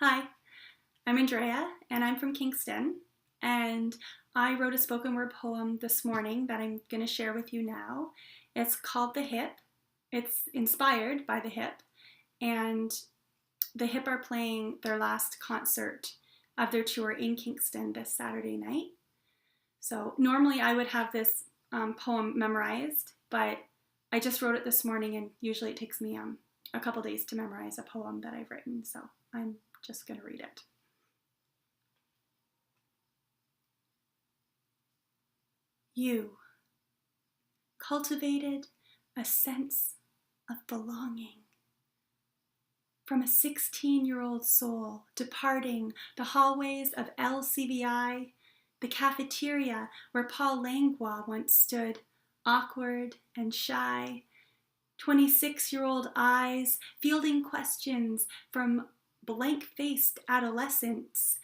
Hi, I'm Andrea and I'm from Kingston, and I wrote a spoken word poem this morning that I'm going to share with you now. It's called The Hip. It's inspired by The Hip, and The Hip are playing their last concert of their tour in Kingston this Saturday night. So normally I would have this poem memorized, but I just wrote it this morning, and usually it takes me a couple days to memorize a poem that I've written, so I'm just going to read it. You cultivated a sense of belonging from a 16-year-old soul departing the hallways of LCVI, the cafeteria where Paul Langlois once stood, awkward and shy, 26-year-old eyes fielding questions from blank-faced adolescents.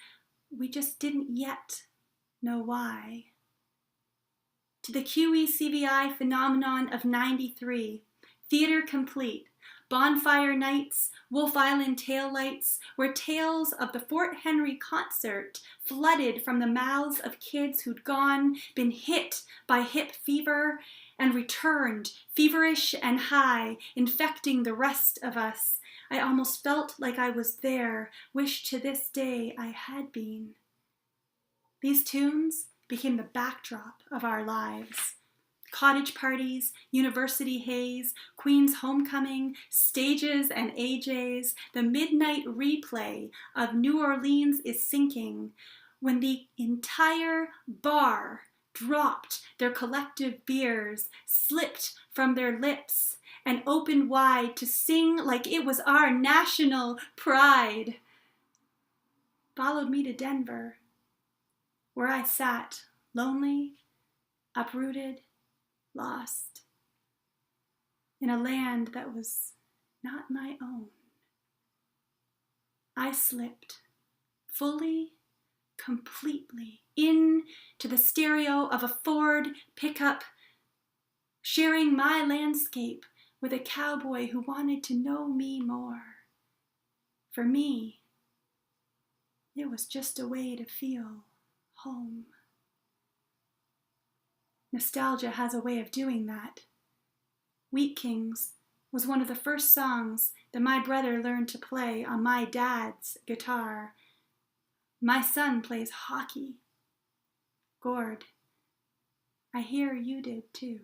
We just didn't yet know why. To the QECVI phenomenon of 93, theater complete, bonfire nights, Wolf Island taillights, where tales of the Fort Henry concert flooded from the mouths of kids who'd been hit by hip fever, and returned, feverish and high, infecting the rest of us. I almost felt like I was there, wish to this day I had been. These tunes became the backdrop of our lives. Cottage parties, university haze, Queen's homecoming, stages and AJs, the midnight replay of New Orleans is sinking, when the entire bar dropped their collective beers, slipped from their lips, and opened wide to sing like it was our national pride. Followed me to Denver, where I sat, lonely, uprooted, lost, in a land that was not my own. I slipped fully, completely into the stereo of a Ford pickup, sharing my landscape with a cowboy who wanted to know me more. For me, it was just a way to feel home. Nostalgia has a way of doing that. Wheat Kings was one of the first songs that my brother learned to play on my dad's guitar. My son plays hockey. Gord, I hear you did too.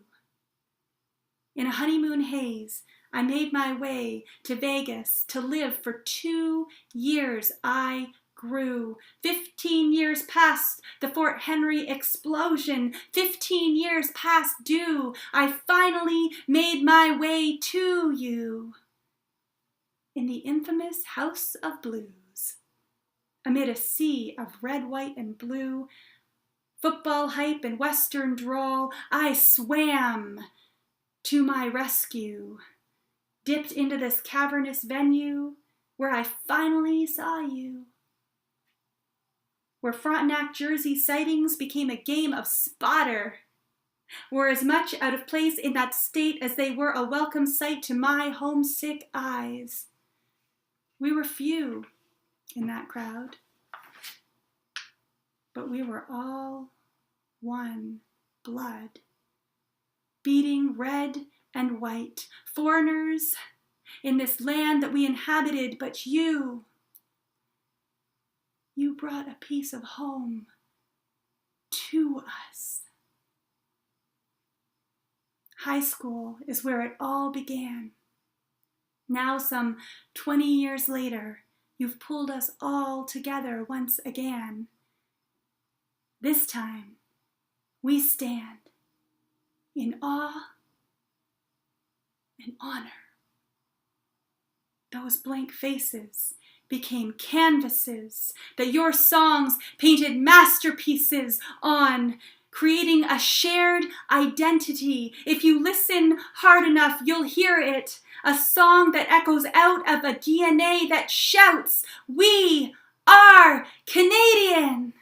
In a honeymoon haze, I made my way to Vegas to live for 2 years. I grew. 15 years past the Fort Henry explosion, 15 years past due, I finally made my way to you. In the infamous House of Blues, amid a sea of red, white, and blue, football hype and western drawl, I swam to my rescue, dipped into this cavernous venue where I finally saw you. Where Frontenac jersey sightings became a game of spotter, were as much out of place in that state as they were a welcome sight to my homesick eyes. We were few in that crowd, but we were all one blood, beating red and white, foreigners in this land that we inhabited, but you brought a piece of home to us. High school is where it all began. Now, some 20 years later, you've pulled us all together once again. This time, we stand in awe and honor. Those blank faces became canvases that your songs painted masterpieces on, creating a shared identity. If you listen hard enough, you'll hear it. A song that echoes out of a DNA that shouts, "We are Canadian!"